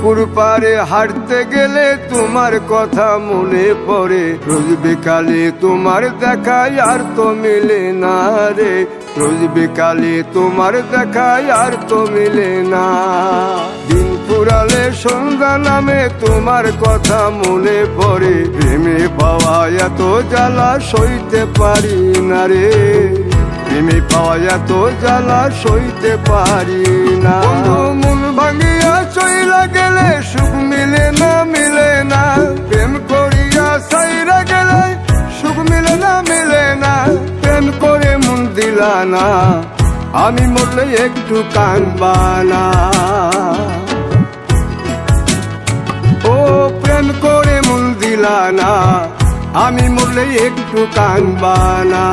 পুকুর পাড়ে হাঁটতে গেলে তোমার কথা মনে পড়ে, রোজ বিকালে তোমার দেখায় আর তো মিলে না রে, রোজ বিকালে তোমার দেখায় আর তো মিলে না। দিন ফুরালে সন্ধ্যা নামে তোমার কথা মনে পড়ে, প্রেমে পাওয়া এত জ্বালা সইতে পারি না রে, প্রেমে পাওয়া এত জ্বালা সইতে পারি না। মন ভাঙিয়া চইলা গেলে সুখ মিলে না, মিলে না, প্রেম করিয়া সাইরা গেলে সুখ মিলে না, মিলে না, প্রেম করে মন দিলা না, আমি মরলে একটু কাঁদবা না। ও প্রেম করে মন দিলা না, আমি মরলে একটু কাঁদবা না।